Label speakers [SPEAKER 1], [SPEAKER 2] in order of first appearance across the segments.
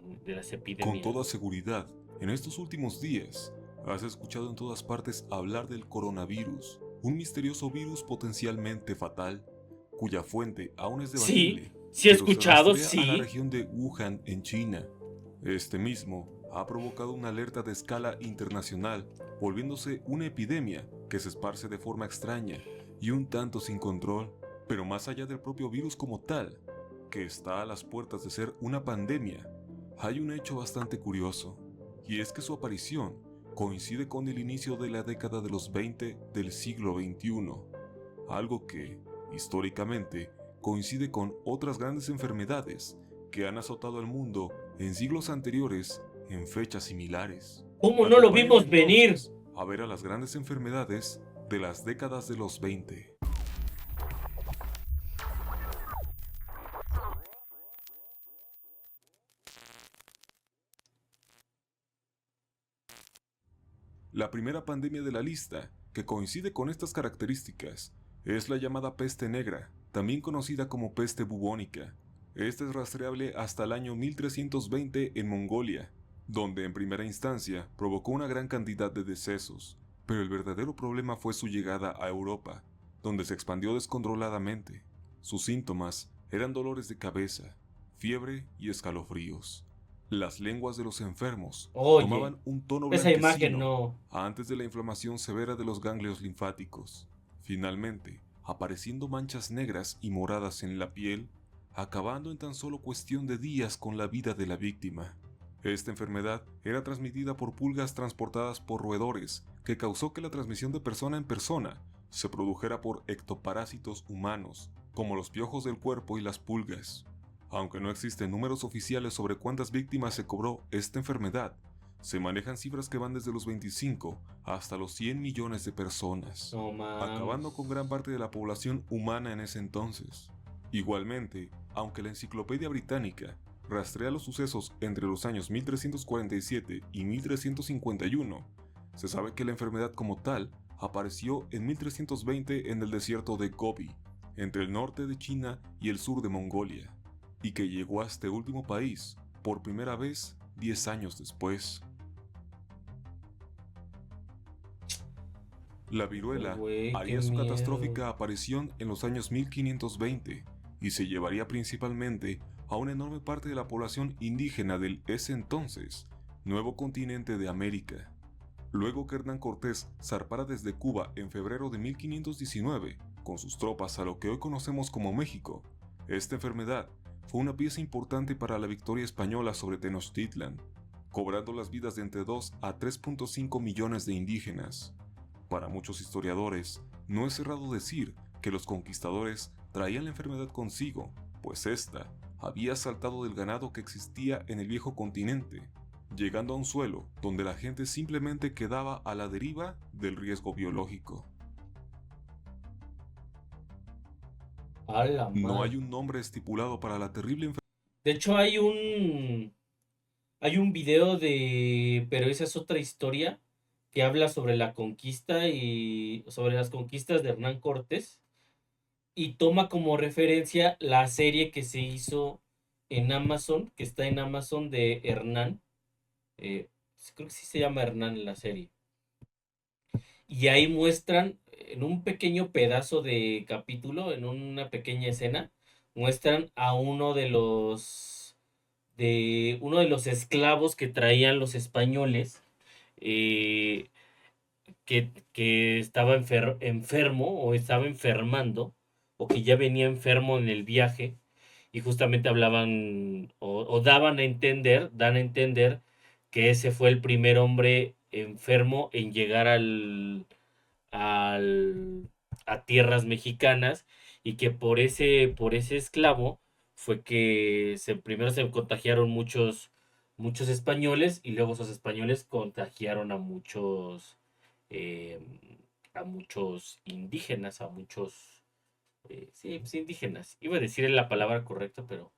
[SPEAKER 1] de las
[SPEAKER 2] Con
[SPEAKER 1] epidemias,
[SPEAKER 2] toda
[SPEAKER 1] güey.
[SPEAKER 2] seguridad, en estos últimos días, has escuchado en todas partes hablar del coronavirus, un misterioso virus potencialmente fatal, cuya fuente aún es
[SPEAKER 1] Sí,
[SPEAKER 2] debatible,
[SPEAKER 1] sí he
[SPEAKER 2] pero se
[SPEAKER 1] escuchado,
[SPEAKER 2] rastrea a la
[SPEAKER 1] sí.
[SPEAKER 2] región de Wuhan en China. Este mismo ha provocado una alerta de escala internacional, volviéndose una epidemia que se esparce de forma extraña y un tanto sin control, pero más allá del propio virus como tal, que está a las puertas de ser una pandemia, hay un hecho bastante curioso, y es que su aparición coincide con el inicio de la década de los 20 del siglo XXI, algo que, históricamente, coincide con otras grandes enfermedades que han azotado al mundo en siglos anteriores en fechas similares.
[SPEAKER 1] ¿Cómo no lo
[SPEAKER 2] Acompáñame
[SPEAKER 1] vimos venir?
[SPEAKER 2] entonces a ver a las grandes enfermedades de las décadas de los 20. La primera pandemia de la lista, que coincide con estas características, es la llamada peste negra, también conocida como peste bubónica. Esta es rastreable hasta el año 1320 en Mongolia, donde en primera instancia provocó una gran cantidad de decesos, pero el verdadero problema fue su llegada a Europa, donde se expandió descontroladamente. Sus síntomas eran dolores de cabeza, fiebre y escalofríos. Las lenguas de los enfermos
[SPEAKER 1] Oye,
[SPEAKER 2] tomaban un tono
[SPEAKER 1] esa imagen
[SPEAKER 2] blanquecino
[SPEAKER 1] no.
[SPEAKER 2] antes de la inflamación severa de los ganglios linfáticos, finalmente apareciendo manchas negras y moradas en la piel, acabando en tan solo cuestión de días con la vida de la víctima. Esta enfermedad era transmitida por pulgas transportadas por roedores, que causó que la transmisión de persona en persona se produjera por ectoparásitos humanos, como los piojos del cuerpo y las pulgas. Aunque no existen números oficiales sobre cuántas víctimas se cobró esta enfermedad, se manejan cifras que van desde los 25 hasta los 100 millones de personas,
[SPEAKER 1] No
[SPEAKER 2] acabando con gran
[SPEAKER 1] mames.
[SPEAKER 2] parte de la población humana en ese entonces. Igualmente, aunque la Enciclopedia Británica rastrea los sucesos entre los años 1347 y 1351, se sabe que la enfermedad como tal apareció en 1320 en el desierto de Gobi, entre el norte de China y el sur de Mongolia, y que llegó a este último país por primera vez 10 años después. La
[SPEAKER 1] Ay,
[SPEAKER 2] viruela
[SPEAKER 1] güey, qué
[SPEAKER 2] haría su
[SPEAKER 1] miedo.
[SPEAKER 2] catastrófica aparición en los años 1520 y se llevaría principalmente a una enorme parte de la población indígena del ese entonces nuevo continente de América. Luego que Hernán Cortés zarpara desde Cuba en febrero de 1519 con sus tropas a lo que hoy conocemos como México, esta enfermedad fue una pieza importante para la victoria española sobre Tenochtitlan, cobrando las vidas de entre 2 a 3.5 millones de indígenas. Para muchos historiadores, no es errado decir que los conquistadores traían la enfermedad consigo, pues ésta había saltado del ganado que existía en el viejo continente, llegando a un suelo donde la gente simplemente quedaba a la deriva del riesgo biológico.
[SPEAKER 1] A la
[SPEAKER 2] No hay
[SPEAKER 1] madre.
[SPEAKER 2] un nombre estipulado para la terrible enfermedad.
[SPEAKER 1] De hecho, hay un video de, pero esa es otra historia que habla sobre la conquista y sobre las conquistas de Hernán Cortés y toma como referencia la serie que se hizo en Amazon, que está en Amazon de Hernán. eh, Creo que sí se llama Hernán en la serie. Y ahí muestran en un pequeño pedazo de capítulo, en una pequeña escena, muestran a uno de los esclavos que traían los españoles, eh, que estaba enfermo o estaba enfermando, o que ya venía enfermo en el viaje, y justamente hablaban o dan a entender que ese fue el primer hombre enfermo en llegar al, a tierras mexicanas y que por ese esclavo fue que primero se contagiaron muchos españoles y luego esos españoles contagiaron eh, a muchos indígenas, sí, pues indígenas. Iba a decir la palabra correcta, pero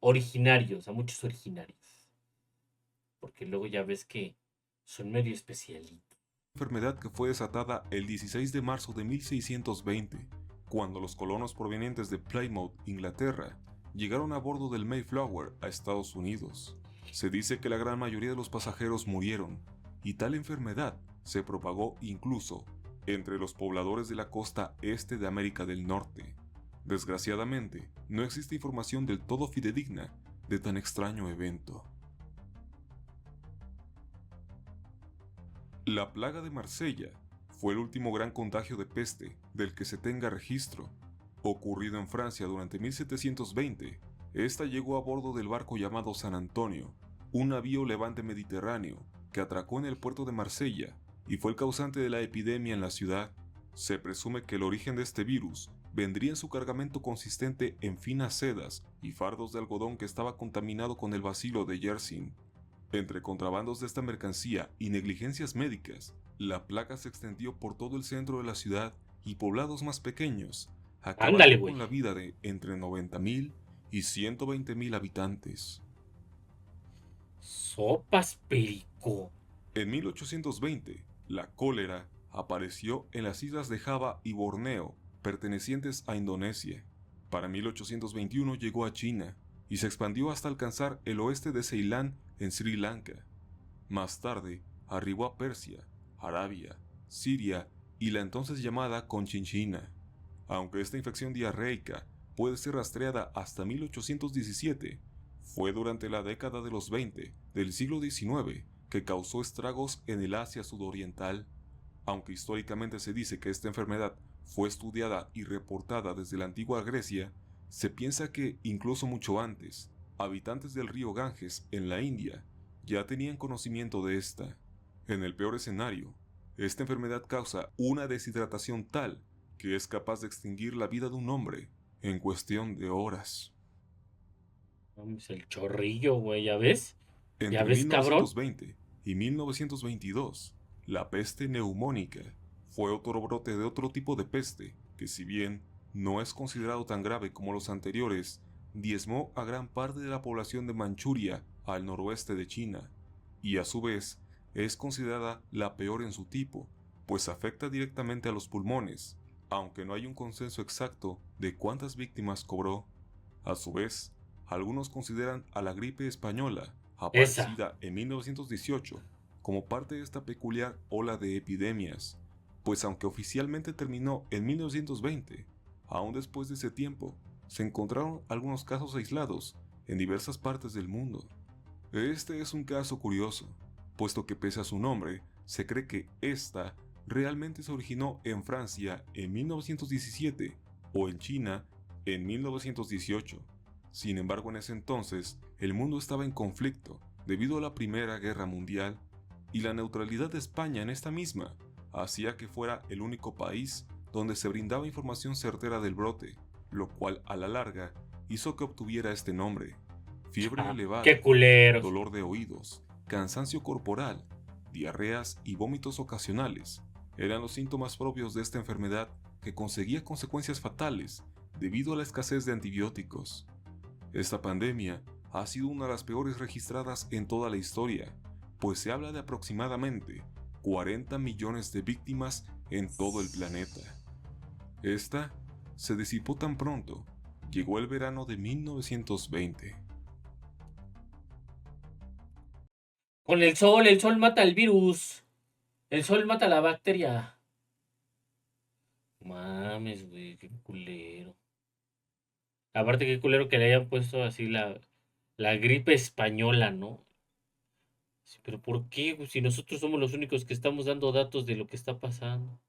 [SPEAKER 1] originarios, a muchos originarios, porque luego ya ves que son medio especialitos.
[SPEAKER 2] Enfermedad que fue desatada el 16 de marzo de 1620, cuando los colonos provenientes de Plymouth, Inglaterra, llegaron a bordo del Mayflower a Estados Unidos. Se dice que la gran mayoría de los pasajeros murieron, y tal enfermedad se propagó incluso entre los pobladores de la costa este de América del Norte. Desgraciadamente, no existe información del todo fidedigna de tan extraño evento. La plaga de Marsella fue el último gran contagio de peste del que se tenga registro. Ocurrido en Francia durante 1720, esta llegó a bordo del barco llamado San Antonio, un navío levante mediterráneo que atracó en el puerto de Marsella y fue el causante de la epidemia en la ciudad. Se presume que el origen de este virus vendría en su cargamento consistente en finas sedas y fardos de algodón que estaba contaminado con el bacilo de Yersin. Entre contrabandos de esta mercancía y negligencias médicas, la plaga se extendió por todo el centro de la ciudad y poblados más pequeños,
[SPEAKER 1] Ándale,
[SPEAKER 2] acabando con la
[SPEAKER 1] güey.
[SPEAKER 2] vida de entre 90,000 y 120,000 habitantes.
[SPEAKER 1] Sopas, perico.
[SPEAKER 2] En 1820, la cólera apareció en las islas de Java y Borneo, pertenecientes a Indonesia. Para 1821 llegó a China y se expandió hasta alcanzar el oeste de Ceilán en Sri Lanka. Más tarde, arribó a Persia, Arabia, Siria y la entonces llamada Conchinchina. Aunque esta infección diarreica puede ser rastreada hasta 1817, fue durante la década de los 20 del siglo XIX que causó estragos en el Asia sudoriental. Aunque históricamente se dice que esta enfermedad fue estudiada y reportada desde la antigua Grecia, se piensa que, incluso mucho antes, habitantes del río Ganges en la India ya tenían conocimiento de esta. En el peor escenario, esta enfermedad causa una deshidratación tal que es capaz de extinguir la vida de un hombre en cuestión de horas.
[SPEAKER 1] Vamos, el chorrillo, güey, ¿ya ves? ¿Ya
[SPEAKER 2] Entre
[SPEAKER 1] ves, cabrón?
[SPEAKER 2] 1920 y 1922, la peste neumónica fue otro brote de otro tipo de peste que, si bien no es considerado tan grave como los anteriores, diezmó a gran parte de la población de Manchuria al noroeste de China, y a su vez es considerada la peor en su tipo, pues afecta directamente a los pulmones, aunque no hay un consenso exacto de cuántas víctimas cobró. A su vez, algunos consideran a la gripe española,
[SPEAKER 1] Esa.
[SPEAKER 2] aparecida en 1918, como parte de esta peculiar ola de epidemias, pues aunque oficialmente terminó en 1920, aún después de ese tiempo, se encontraron algunos casos aislados en diversas partes del mundo. Este es un caso curioso, puesto que pese a su nombre, se cree que esta realmente se originó en Francia en 1917 o en China en 1918. Sin embargo, en ese entonces, el mundo estaba en conflicto debido a la Primera Guerra Mundial, y la neutralidad de España en esta misma hacía que fuera el único país donde se brindaba información certera del brote, lo cual a la larga hizo que obtuviera este nombre. Fiebre
[SPEAKER 1] Qué
[SPEAKER 2] elevada,
[SPEAKER 1] culeros.
[SPEAKER 2] dolor de oídos, cansancio corporal, diarreas y vómitos ocasionales eran los síntomas propios de esta enfermedad, que conseguía consecuencias fatales debido a la escasez de antibióticos. Esta pandemia ha sido una de las peores registradas en toda la historia, pues se habla de aproximadamente 40 millones de víctimas en todo el planeta. Esta se disipó tan pronto llegó el verano de 1920.
[SPEAKER 1] Con el sol mata el virus. El sol mata la bacteria. Mames, güey, qué culero. Aparte, qué culero que le hayan puesto así la gripe española, ¿no? Sí, pero ¿por qué, güey? Si nosotros somos los únicos que estamos dando datos de lo que está pasando.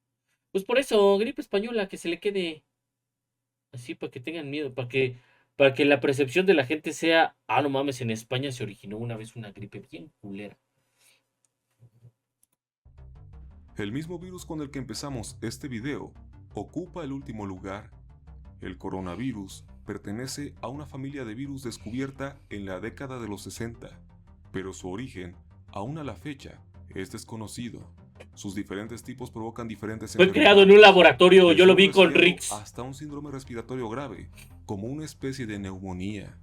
[SPEAKER 1] Pues por eso, gripe española, que se le quede así para que tengan miedo, para que la percepción de la gente sea, ah, no mames, en España se originó una vez una gripe bien culera.
[SPEAKER 2] El mismo virus con el que empezamos este video ocupa el último lugar. El coronavirus pertenece a una familia de virus descubierta en la década de los 60, pero su origen, aún a la fecha, es desconocido. Sus diferentes tipos provocan diferentes
[SPEAKER 1] Fue creado en un
[SPEAKER 2] enfermedades,
[SPEAKER 1] laboratorio, yo
[SPEAKER 2] desde
[SPEAKER 1] lo
[SPEAKER 2] un
[SPEAKER 1] vi con
[SPEAKER 2] resfriado
[SPEAKER 1] Rix.
[SPEAKER 2] hasta un síndrome respiratorio grave, como una especie de neumonía.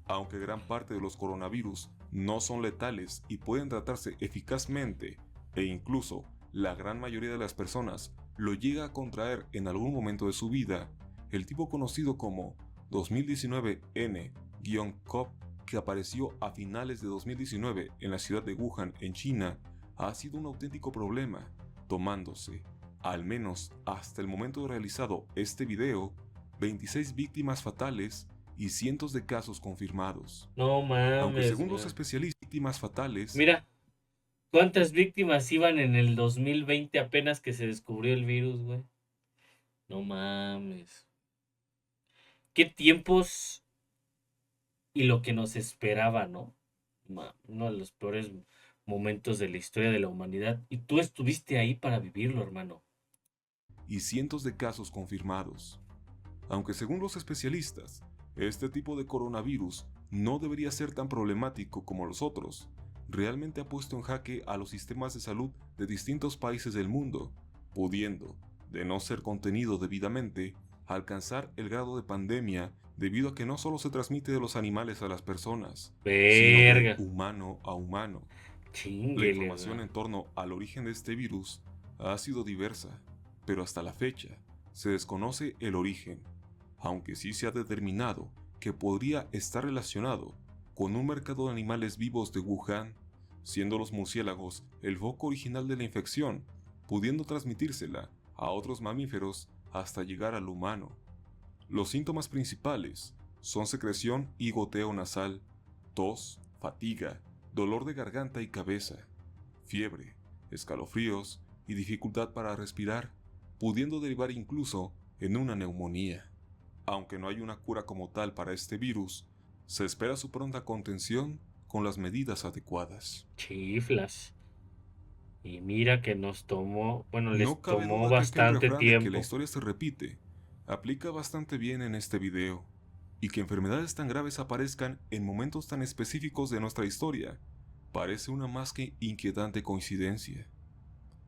[SPEAKER 2] Aunque gran parte de los coronavirus no son letales y pueden tratarse eficazmente, e incluso la gran mayoría de las personas lo llega a contraer en algún momento de su vida, el tipo conocido como 2019N-CoV que apareció a finales de 2019 en la ciudad de Wuhan, en China, ha sido un auténtico problema, tomándose, al menos hasta el momento realizado este video, 26 víctimas fatales y cientos de casos confirmados.
[SPEAKER 1] No
[SPEAKER 2] Aunque
[SPEAKER 1] mames,
[SPEAKER 2] según los
[SPEAKER 1] güey.
[SPEAKER 2] especialistas, víctimas fatales,
[SPEAKER 1] Mira, ¿cuántas víctimas iban en el 2020 apenas que se descubrió el virus, güey? No mames. ¿Qué tiempos y lo que nos esperaba, no? Uno de los peores momentos de la historia de la humanidad. Y tú estuviste ahí para vivirlo, hermano.
[SPEAKER 2] y cientos de casos confirmados. Aunque según los especialistas, este tipo de coronavirus no debería ser tan problemático como los otros, realmente ha puesto en jaque a los sistemas de salud de distintos países del mundo, pudiendo, de no ser contenido debidamente, alcanzar el grado de pandemia debido a que no solo se transmite de los animales a las personas, sino de
[SPEAKER 1] Verga.
[SPEAKER 2] humano a humano. La
[SPEAKER 1] Chinguele,
[SPEAKER 2] información
[SPEAKER 1] güey.
[SPEAKER 2] en torno al origen de este virus ha sido diversa, pero hasta la fecha se desconoce el origen, aunque sí se ha determinado que podría estar relacionado con un mercado de animales vivos de Wuhan, siendo los murciélagos el foco original de la infección, pudiendo transmitírsela a otros mamíferos hasta llegar al humano. Los síntomas principales son secreción y goteo nasal, tos, fatiga, dolor de garganta y cabeza, fiebre, escalofríos y dificultad para respirar, pudiendo derivar incluso en una neumonía. Aunque no hay una cura como tal para este virus, se espera su pronta contención con las medidas adecuadas.
[SPEAKER 1] Chiflas. Y mira que nos tomó, bueno, les
[SPEAKER 2] No cabe
[SPEAKER 1] tomó
[SPEAKER 2] duda que aquel
[SPEAKER 1] bastante
[SPEAKER 2] refrán de que la
[SPEAKER 1] tiempo.
[SPEAKER 2] historia se repite aplica bastante bien en este video, y que enfermedades tan graves aparezcan en momentos tan específicos de nuestra historia parece una más que inquietante coincidencia.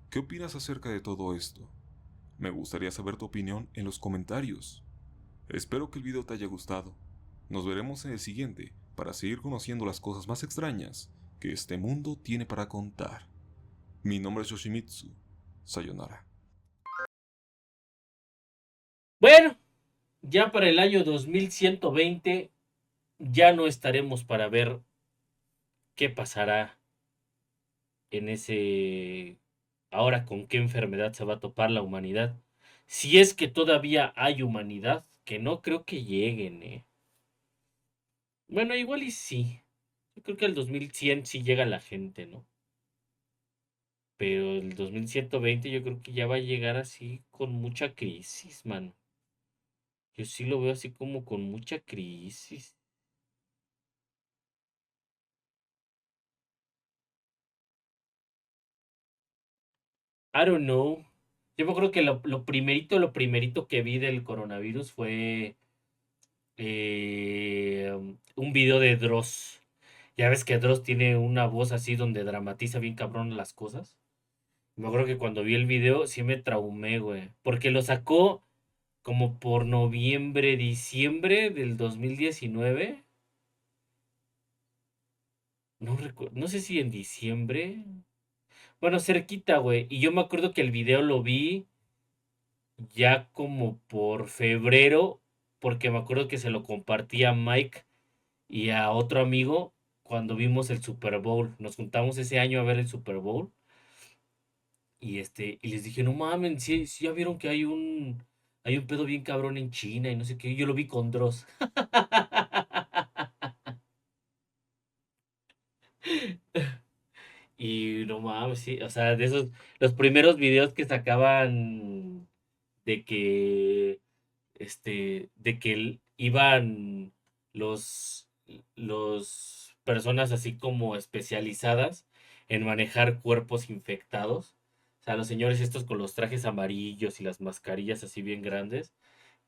[SPEAKER 2] ¿Qué opinas acerca de todo esto? Me gustaría saber tu opinión en los comentarios. Espero que el video te haya gustado. Nos veremos en el siguiente para seguir conociendo las cosas más extrañas que este mundo tiene para contar. Mi nombre es Yoshimitsu. Sayonara.
[SPEAKER 1] Bueno, ya para el año 2120 ya no estaremos para ver qué pasará en ese... Ahora con qué enfermedad se va a topar la humanidad. Si es que todavía hay humanidad, que no creo que lleguen, ¿eh? Bueno, igual y sí. Yo creo que al 2100 sí llega la gente, ¿no? Pero el 2120 yo creo que ya va a llegar así con mucha crisis, mano. Yo sí lo veo así como con mucha crisis. I don't know. Yo me acuerdo que lo primerito que vi del coronavirus fue un video de Dross. Ya ves que Dross tiene una voz así donde dramatiza bien cabrón las cosas. Me acuerdo que cuando vi el video sí me traumé, güey. Porque lo sacó como por noviembre, diciembre del 2019. No recuerdo, no sé si en diciembre. Bueno, cerquita, güey. Y yo me acuerdo que el video lo vi ya como por febrero, porque me acuerdo que se lo compartí a Mike y a otro amigo cuando vimos el Super Bowl. Nos juntamos ese año a ver el Super Bowl. Y les dije, no mames, sí ya vieron que hay un pedo bien cabrón en China y no sé qué. Yo lo vi con Dross. Y no mames, sí, o sea, de esos, los primeros videos que sacaban de que, de que iban los, los personas así como especializadas en manejar cuerpos infectados. O sea, los señores estos con los trajes amarillos y las mascarillas así bien grandes,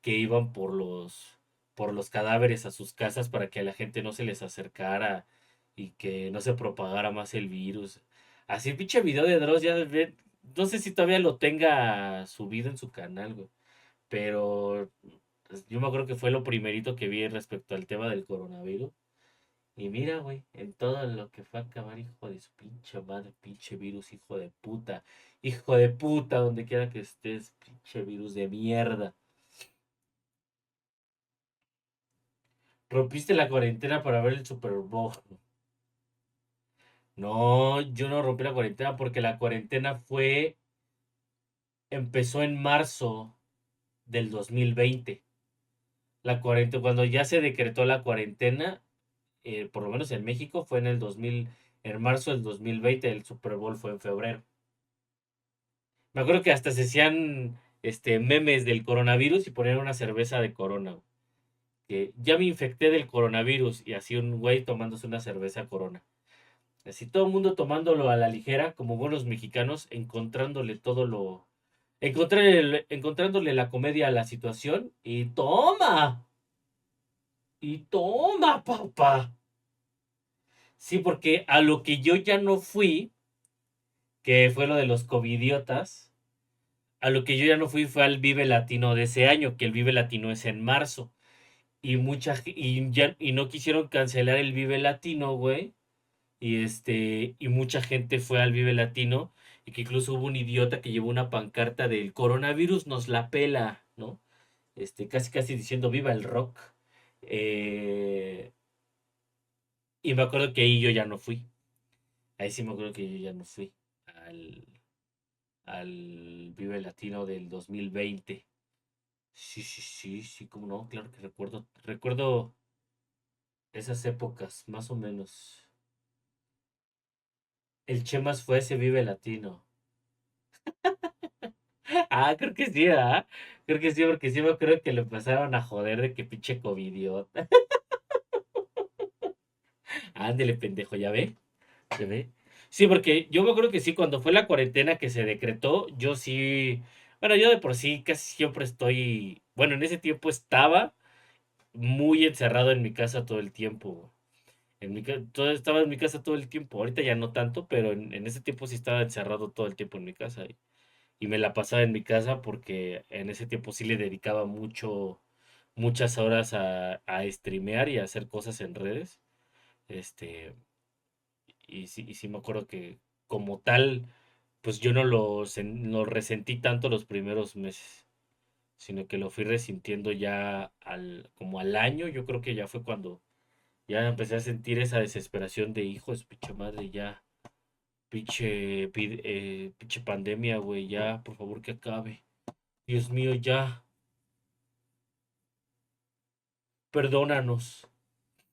[SPEAKER 1] que iban por los cadáveres a sus casas para que a la gente no se les acercara y que no se propagara más el virus. Así el pinche video de Dross ya no sé si todavía lo tenga subido en su canal, güey. Pero pues, yo me acuerdo que fue lo primerito que vi respecto al tema del coronavirus. Y mira, güey, en todo lo que fue a acabar, hijo de su pinche madre, pinche virus, hijo de puta, donde quiera que estés, pinche virus de mierda. Rompiste la cuarentena para ver el Super Bowl. No, yo no rompí la cuarentena porque la cuarentena empezó en marzo del 2020. La cuarentena, cuando ya se decretó la cuarentena, por lo menos en México, fue en marzo del 2020. El Super Bowl fue en febrero. Me acuerdo que hasta se hacían memes del coronavirus y ponían una cerveza de Corona. Que ya me infecté del coronavirus y así un güey tomándose una cerveza Corona. Así todo el mundo tomándolo a la ligera, como buenos mexicanos, encontrándole la comedia a la situación y toma, papá. Sí, porque a lo que yo ya no fui, que fue lo de los covidiotas, a lo que yo ya no fui fue al Vive Latino de ese año, que el Vive Latino es en marzo. Y no quisieron cancelar el Vive Latino, güey. Y mucha gente fue al Vive Latino. Y que incluso hubo un idiota que llevó una pancarta del coronavirus nos la pela, ¿no? Casi casi diciendo viva el rock. Eh, y me acuerdo que ahí yo ya no fui. Ahí sí me acuerdo que yo ya no fui al, al Vive Latino del 2020. Sí, sí, sí, sí, cómo no, claro que recuerdo esas épocas, más o menos. El Chemas fue ese Vive Latino. Ah, creo que sí, ¿ah? Creo que sí, porque sí me acuerdo que le empezaron a joder de que pinche covidiota. Ándele, pendejo, ¿ya ve? ¿Ya ve? Sí, porque yo me acuerdo que sí, cuando fue la cuarentena que se decretó, yo sí, bueno, yo de por sí casi siempre bueno, en ese tiempo estaba muy encerrado en mi casa todo el tiempo. Estaba en mi casa todo el tiempo. Ahorita ya no tanto, pero en ese tiempo sí estaba encerrado todo el tiempo en mi casa. Y me la pasaba en mi casa porque en ese tiempo sí le dedicaba muchas horas a streamear y a hacer cosas en redes. Este, y sí me acuerdo que como tal, pues yo no lo resentí tanto los primeros meses, sino que lo fui resintiendo ya como al año. Yo creo que ya fue cuando ya empecé a sentir esa desesperación de hijos, pinche madre, ya, pinche pandemia, güey, ya, por favor que acabe. Dios mío, ya, perdónanos.